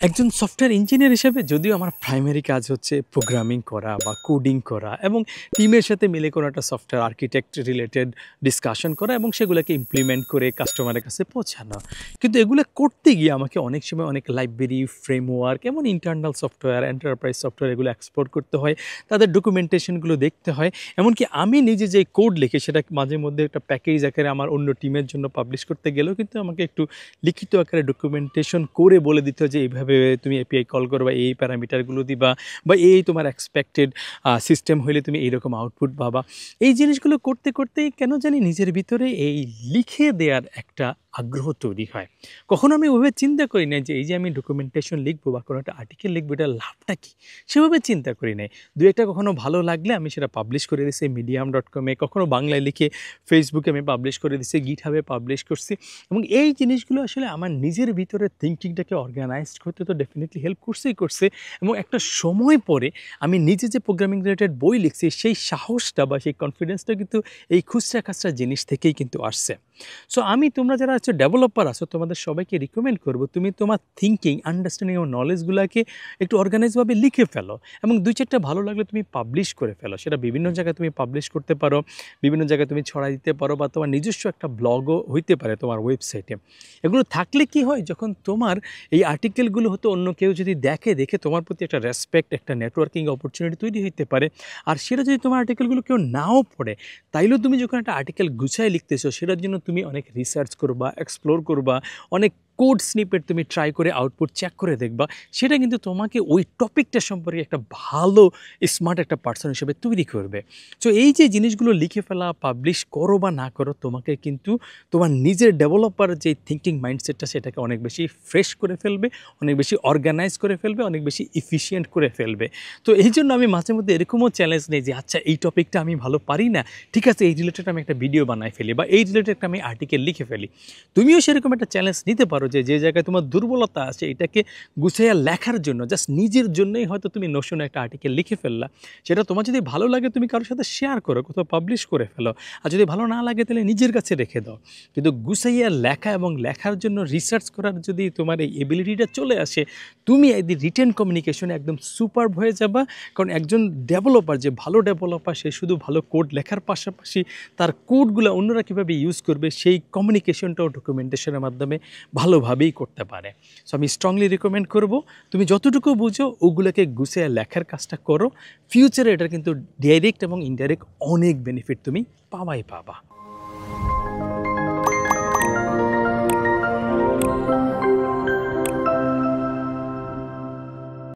একজন software engineer হিসেবে যদিও আমার প্রাইমারি কাজ হচ্ছে প্রোগ্রামিং করা বা কোডিং করা এবং টিমের সাথে মিলে কোনো একটা সফটওয়্যার আর্কিটেক্ট রিলেটেড ডিসকাশন করা এবং সেগুলোকে ইমপ্লিমেন্ট করে কাস্টমারের কাছে পৌঁছানো। কিন্তু এগুলো করতে গিয়ে আমাকে অনেক সময় অনেক লাইব্রেরি, ফ্রেমওয়ার্ক, এমন ইন্টারনাল সফটওয়্যার, এন্টারপ্রাইজ সফটওয়্যার এগুলো এক্সপোর্ট করতে হয়, তাদের ডকুমেন্টেশনগুলো দেখতে হয়। এমনকি আমি নিজে যে কোড লিখি সেটা মাঝে মধ্যে একটা প্যাকেজ আকারে আমার অন্য টিমের জন্য পাবলিশ করতে গেলেও কিন্তু আমাকে একটু লিখিত আকারে ডকুমেন্টেশন করে বলে দিতে হয় যে এইভাবে তুমি এপিআই কল করবা, এই প্যারামিটারগুলো দিবা, বা এই তোমার এক্সপেক্টেড সিস্টেম হইলে তুমি এইরকম আউটপুট পাবা। এই জিনিসগুলো করতে করতেই কেন জানি নিজের ভিতরে এই লিখে দেওয়ার একটা আগ্রহ তৈরি হয়। কখনো আমি ওইভাবে চিন্তা করি নাই যে এই যে আমি ডকুমেন্টেশন লিখবো বা কোনো একটা আর্টিকেল লিখবো, এটার লাভটা কী, সেভাবে চিন্তা করি নাই। দু একটা কখনো ভালো লাগলে আমি সেটা পাবলিশ করে দিচ্ছি medium.com-এ, কখনো বাংলায় লিখে ফেসবুকে আমি পাবলিশ করে দিচ্ছি, গিটহাবে পাবলিশ করছি। এবং এই জিনিসগুলো আসলে আমার নিজের ভিতরে থিঙ্কিংটাকে অর্গানাইজড করতে তো ডেফিনেটলি হেল্প করছে। এবং একটা সময় পরে আমি নিজে যে প্রোগ্রামিং রিলেটেড বই লিখছি সেই সাহসটা বা সেই কনফিডেন্সটা কিন্তু এই খুচরা খাচরা জিনিস থেকেই কিন্তু আসছে। সো আমি, তোমরা যারা হচ্ছে ডেভেলপার আছো, তোমাদের সবাইকে রিকমেন্ড করবো তুমি তোমার থিঙ্কিং, আন্ডারস্ট্যান্ডিং এবং নলেজগুলোকে একটু অর্গানাইজভাবে লিখে ফেলো এবং দুই চারটা ভালো লাগলে তুমি পাবলিশ করে ফেলো। সেটা বিভিন্ন জায়গায় তুমি পাবলিশ করতে পারো, বিভিন্ন জায়গায় তুমি ছড়াই দিতে পারো, বা তোমার নিজস্ব একটা ব্লগও হইতে পারে তোমার ওয়েবসাইটে। এগুলো থাকলে কি হয়, যখন তোমার এই আর্টিকেলগুলো হয়তো অন্য কেউ যদি দেখে তোমার প্রতি একটা রেসপেক্ট, একটা নেটওয়ার্কিং অপরচুনিটি তৈরি হইতে পারে। আর সেটা যদি তোমার আর্টিকেলগুলো কেউ নাও পড়ে, তাইলেও তুমি যখন একটা আর্টিকেল গুছায় লিখতেছো সেটার জন্য তুমি অনেক রিসার্চ করবা, এক্সপ্লোর করবা, অনেক কোড স্নিপেট তুমি ট্রাই করে আউটপুট চেক করে দেখবা। সেটা কিন্তু তোমাকে ওই টপিকটা সম্পর্কে একটা ভালো স্মার্ট একটা পার্সন হিসেবে তৈরি করবে। সো এই যে জিনিসগুলো লিখে ফেলা, পাবলিশ করো বা না করো, তোমাকে কিন্তু তোমার নিজের ডেভেলপার যে থিঙ্কিং মাইন্ডসেটটা সেটাকে অনেক বেশি ফ্রেশ করে ফেলবে, অনেক বেশি অর্গানাইজ করে ফেলবে, অনেক বেশি ইফিশিয়েন্ট করে ফেলবে। তো এই জন্য আমি মাঝে মধ্যে এরকমও চ্যালেঞ্জ নেই যে আচ্ছা এই টপিকটা আমি ভালো পারি না, ঠিক আছে এই রিলেটেড আমি একটা ভিডিও বানাই ফেলি বা এই রিলেটেড আমি আর্টিকেল লিখে ফেলি। তুমিও সেরকম একটা চ্যালেঞ্জ নিতে পারো যে যে জায়গায় তোমার দুর্বলতা আছে এটাকে গুছিয়ে লেখার জন্য, জাস্ট নিজের জন্যই হয়তো তুমি নোশনে একটা আর্টিকেল লিখে ফেললা। সেটা তোমার যদি ভালো লাগে তুমি কারোর সাথে শেয়ার করো, কোথাও পাবলিশ করে ফেলো। আর যদি ভালো না লাগে তাহলে নিজের কাছে রেখে দাও। কিন্তু গুছাইয়া লেখা এবং লেখার জন্য রিসার্চ করার যদি তোমার এই এবিলিটিটা চলে আসে, তুমি এই রিটেন কমিউনিকেশনে একদম সুপারব হয়ে যাবা। কারণ একজন ডেভেলপার, যে ভালো ডেভেলপার, সে শুধু ভালো কোড লেখার পাশাপাশি তার কোডগুলো অন্যরা কীভাবে ইউজ করবে সেই কমিউনিকেশনটাও ডকুমেন্টেশনের মাধ্যমে ভালোভাবেই করতে পারে। সো আমি স্ট্রংলি রিকমেন্ড করব তুমি যতটুকু বুঝো ওগুলোকে গুছিয়ে লেখার কাজটা করো। ফিউচারে এটার কিন্তু ডাইরেক্ট এবং ইনডাইরেক্ট অনেক বেনিফিট তুমি পাবা।